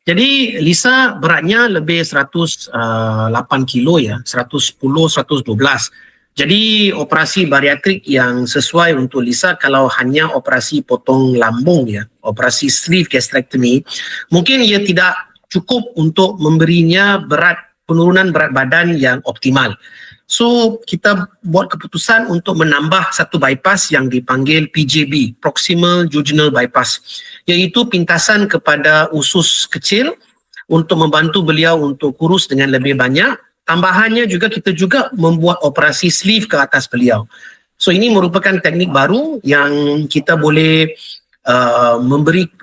Jadi Lisa beratnya lebih 108 kilo ya, 110, 112. Jadi operasi bariatrik yang sesuai untuk Lisa kalau hanya operasi potong lambung ya, operasi sleeve gastrectomy, mungkin ia tidak cukup untuk memberinya penurunan berat badan yang optimal. So kita buat keputusan untuk menambah satu bypass yang dipanggil PJB, Proximal Jejunal Bypass, iaitu pintasan kepada usus kecil untuk membantu beliau untuk kurus dengan lebih banyak. Tambahannya juga kita juga membuat operasi sleeve ke atas beliau. So ini merupakan teknik baru yang kita boleh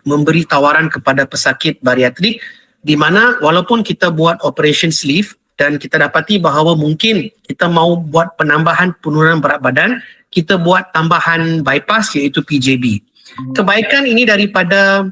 memberi tawaran kepada pesakit bariatrik, di mana walaupun kita buat operation sleeve dan kita dapati bahawa mungkin kita mau buat penambahan penurunan berat badan, kita buat tambahan bypass iaitu PJB. Kebaikan ini daripada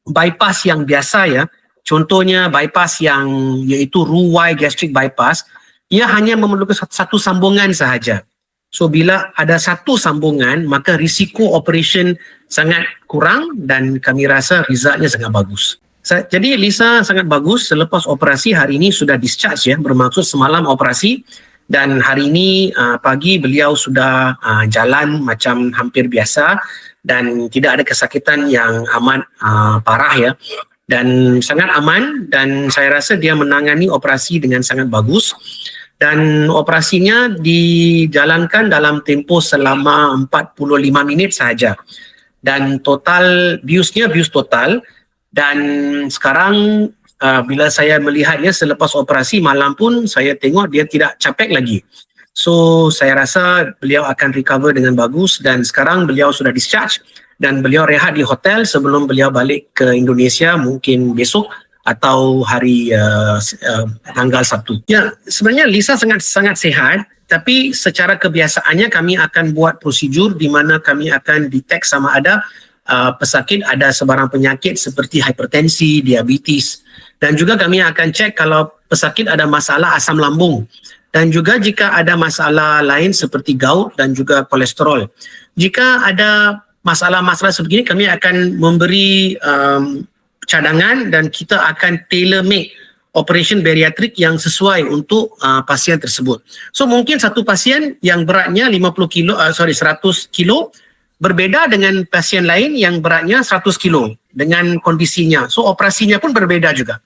bypass yang biasa ya. Contohnya bypass yang iaitu Roux-Y gastric bypass, ia hanya memerlukan satu sambungan sahaja. So bila ada satu sambungan, maka risiko operation sangat kurang dan kami rasa resultnya sangat bagus. Jadi Lisa sangat bagus selepas operasi. Hari ini sudah discharge ya, bermaksud semalam operasi, dan hari ini pagi beliau sudah jalan macam hampir biasa dan tidak ada kesakitan yang amat parah ya. Dan sangat aman, dan saya rasa dia menangani operasi dengan sangat bagus, dan operasinya dijalankan dalam tempoh selama 45 minit sahaja, dan total bius total. Dan sekarang bila saya melihatnya selepas operasi malam pun saya tengok dia tidak capek lagi. So saya rasa beliau akan recover dengan bagus, dan sekarang beliau sudah discharge dan beliau rehat di hotel sebelum beliau balik ke Indonesia mungkin besok atau hari tanggal Sabtu. Ya, sebenarnya Lisa sangat sehat, tapi secara kebiasaannya kami akan buat prosedur di mana kami akan detect sama ada pesakit ada sebarang penyakit seperti hipertensi, diabetes, dan juga kami akan cek kalau pesakit ada masalah asam lambung, dan juga jika ada masalah lain seperti gout dan juga kolesterol. Jika ada masalah-masalah seperti ini, kami akan memberi cadangan dan kita akan tailor make operation bariatrik yang sesuai untuk pasien tersebut. So mungkin satu pasien yang beratnya 100 kilo berbeda dengan pasien lain yang beratnya 100 kilo dengan kondisinya. So operasinya pun berbeda juga.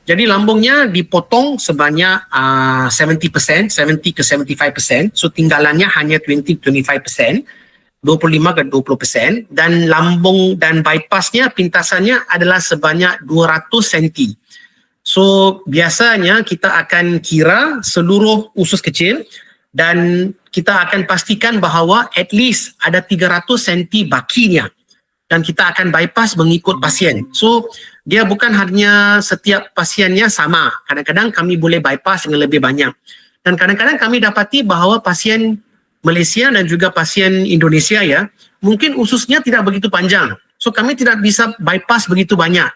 Jadi lambungnya dipotong sebanyak 70% ke 75%. So tinggalannya hanya 20-25%. 25 ke 20%, dan lambung dan bypassnya pintasannya adalah sebanyak 200 cm. So biasanya kita akan kira seluruh usus kecil dan kita akan pastikan bahawa at least ada 300 cm bakinya, dan kita akan bypass mengikut pasien. So dia bukan hanya setiap pasiennya sama, kadang-kadang kami boleh bypass dengan lebih banyak, dan kadang-kadang kami dapati bahawa pasien Malaysia dan juga pasien Indonesia ya, mungkin ususnya tidak begitu panjang. So kami tidak bisa bypass begitu banyak.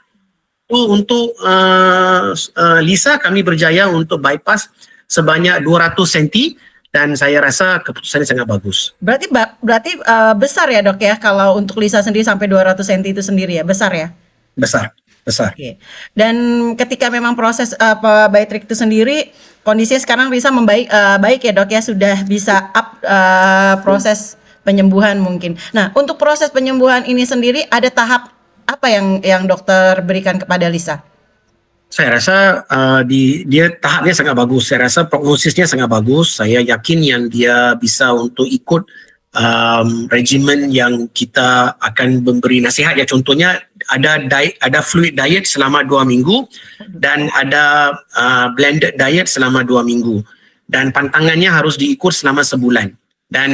Untuk Lisa kami berjaya untuk bypass sebanyak 200 cm, dan saya rasa keputusannya sangat bagus. Berarti besar ya dok ya, kalau untuk Lisa sendiri sampai 200 cm itu sendiri ya, besar ya? Besar. Oke. Dan ketika memang proses bariatrik itu sendiri, kondisinya sekarang bisa baik ya dok ya, sudah bisa up proses penyembuhan mungkin. Nah, untuk proses penyembuhan ini sendiri ada tahap apa yang dokter berikan kepada Lisa? Saya rasa dia tahapnya sangat bagus. Saya rasa prognosisnya sangat bagus. Saya yakin yang dia bisa untuk ikut regimen yang kita akan memberi nasihat ya. Contohnya ada fluid diet selama 2 minggu dan ada blended diet selama 2 minggu, dan pantangannya harus diikut selama sebulan, dan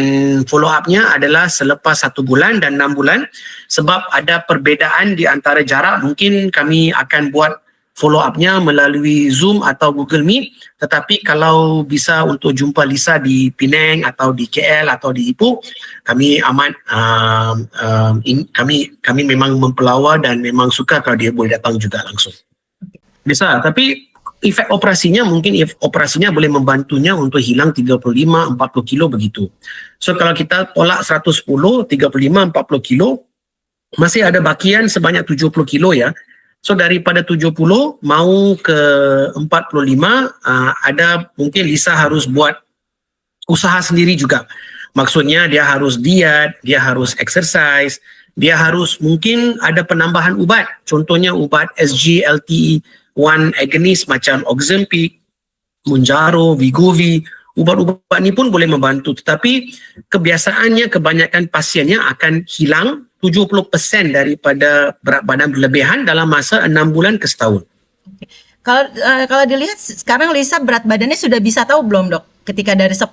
follow up-nya adalah selepas 1 bulan dan 6 bulan. Sebab ada perbezaan di antara jarak, mungkin kami akan buat follow up-nya melalui Zoom atau Google Meet, tetapi kalau bisa untuk jumpa Lisa di Penang atau di KL atau di Ipoh, kami amat kami memang mempelawar dan memang suka kalau dia boleh datang juga langsung. Bisa, tapi efek operasinya mungkin operasinya boleh membantunya untuk hilang 35-40 kilo begitu. So kalau kita tolak 110, 35-40 kilo, masih ada bakian sebanyak 70 kilo ya. So daripada 70 mau ke 45, ada mungkin Lisa harus buat usaha sendiri juga. Maksudnya dia harus diet, dia harus exercise, dia harus mungkin ada penambahan ubat. Contohnya ubat SGLT1 agonist macam Ozempic, Mounjaro, Wegovy. Ubat-ubat ni pun boleh membantu, tetapi kebiasaannya kebanyakan pasiennya akan hilang 70% daripada berat badan berlebihan dalam masa 6 bulan ke setahun. Kalau dilihat sekarang Lisa berat badannya sudah bisa tahu belum, Dok? Ketika dari 110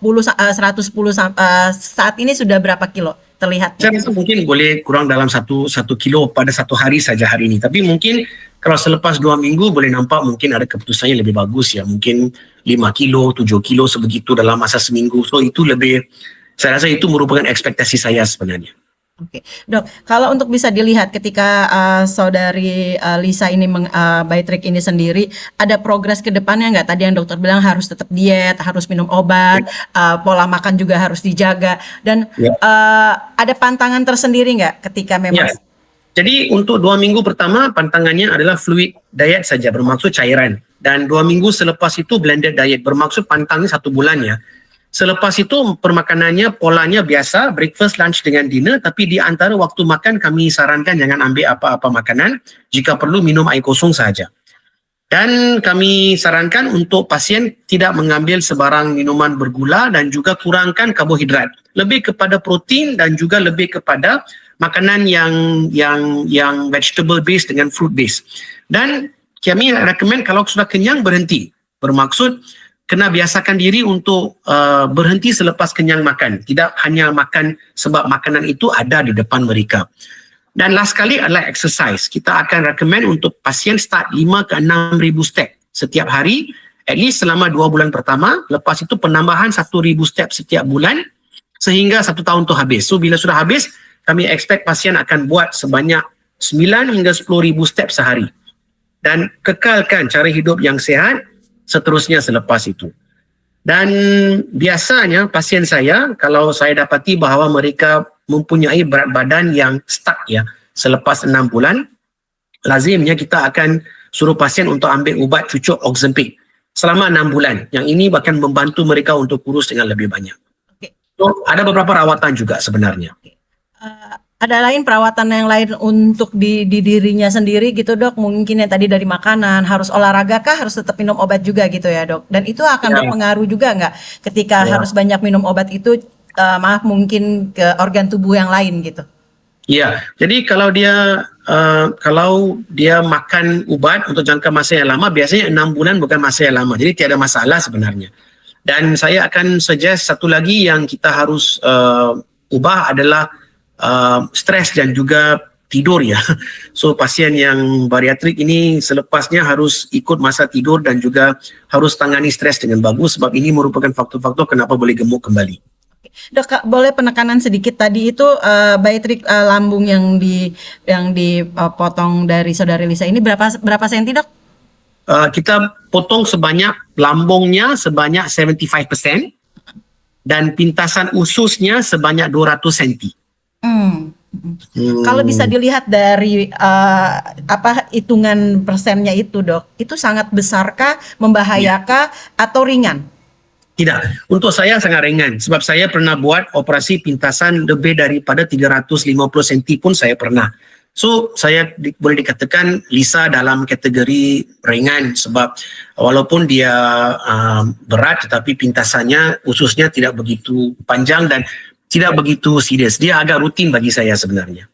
saat ini sudah berapa kilo terlihat? Saya rasa mungkin boleh kurang dalam 1 kilo pada satu hari saja hari ini. Tapi mungkin kalau selepas 2 minggu boleh nampak mungkin ada keputusannya lebih bagus ya. Mungkin 5 kilo, 7 kilo sebegitu dalam masa seminggu. So itu lebih, saya rasa itu merupakan ekspektasi saya sebenarnya. Oke, Dok. Kalau untuk bisa dilihat ketika saudari Lisa ini by Trick ini sendiri, ada progres ke depannya nggak? Tadi yang dokter bilang harus tetap diet, harus minum obat, pola makan juga harus dijaga. Dan ada pantangan tersendiri nggak ketika memang? Ya. Jadi untuk 2 minggu pertama pantangannya adalah fluid diet saja, bermaksud cairan. Dan 2 minggu selepas itu blended diet, bermaksud pantangnya 1 bulan ya. Selepas itu permakanannya polanya biasa, breakfast, lunch dengan dinner, tapi di antara waktu makan kami sarankan jangan ambil apa-apa makanan, jika perlu minum air kosong saja. Dan kami sarankan untuk pasien tidak mengambil sebarang minuman bergula dan juga kurangkan karbohidrat. Lebih kepada protein dan juga lebih kepada makanan yang vegetable based dengan fruit based. Dan kami recommend kalau sudah kenyang berhenti. Bermaksud kena biasakan diri untuk berhenti selepas kenyang makan. Tidak hanya makan sebab makanan itu ada di depan mereka. Dan last kali adalah exercise. Kita akan recommend untuk pasien start 5 ke 6 ribu step setiap hari, at least selama 2 bulan pertama. Lepas itu penambahan 1,000 step setiap bulan sehingga 1 tahun itu habis. So bila sudah habis, kami expect pasien akan buat sebanyak 9 hingga 10,000 step sehari. Dan kekalkan cara hidup yang sehat seterusnya selepas itu. Dan biasanya pasien saya, kalau saya dapati bahawa mereka mempunyai berat badan yang stuck ya selepas 6 bulan, lazimnya kita akan suruh pasien untuk ambil ubat cucuk Ozempic selama 6 bulan. Yang ini akan membantu mereka untuk kurus dengan lebih banyak. Okay. So, ada beberapa rawatan juga sebenarnya. Okay. Ada lain perawatan yang lain untuk di dirinya sendiri gitu, Dok? Mungkin yang tadi dari makanan, harus olahraga kah, harus tetap minum obat juga gitu ya, Dok? Dan itu akan berpengaruh juga nggak ketika harus banyak minum obat itu, mungkin ke organ tubuh yang lain gitu? Iya, jadi kalau dia makan obat untuk jangka masa yang lama, biasanya 6 bulan bukan masa yang lama. Jadi tiada masalah sebenarnya. Dan saya akan suggest satu lagi yang kita harus ubah adalah stres dan juga tidur ya. So pasien yang bariatrik ini selepasnya harus ikut masa tidur dan juga harus tangani stres dengan bagus sebab ini merupakan faktor-faktor kenapa boleh gemuk kembali. Dok, boleh penekanan sedikit tadi itu bariatrik lambung yang dipotong dari saudari Lisa ini berapa senti, Dok? Kita potong sebanyak lambungnya sebanyak 75% dan pintasan ususnya sebanyak 200 cm. Kalau bisa dilihat dari hitungan persennya itu, Dok, itu sangat besarkah, membahayakah, atau ringan? Tidak, untuk saya sangat ringan sebab saya pernah buat operasi pintasan lebih daripada 350 cm pun saya pernah. So saya boleh dikatakan Lisa dalam kategori ringan sebab walaupun dia berat tetapi pintasannya ususnya tidak begitu panjang dan tidak begitu serius. Dia agak rutin bagi saya sebenarnya.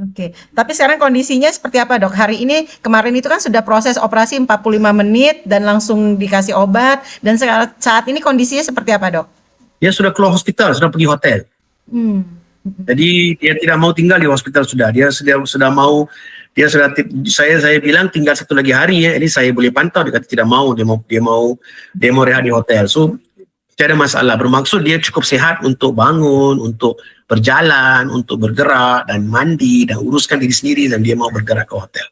Oke. Tapi sekarang kondisinya seperti apa, Dok? Hari ini, kemarin itu kan sudah proses operasi 45 menit dan langsung dikasih obat. Dan saat ini kondisinya seperti apa, Dok? Dia sudah keluar hospital, sudah pergi hotel. Jadi dia tidak mau tinggal di hospital sudah. Dia sudah mau, saya bilang tinggal 1 lagi hari ya. Jadi saya boleh pantau. Dia kata tidak mau, dia mau rehat di hotel. So tidak ada masalah, bermaksud dia cukup sehat untuk bangun, untuk berjalan, untuk bergerak dan mandi dan uruskan diri sendiri dan dia mau bergerak ke hotel.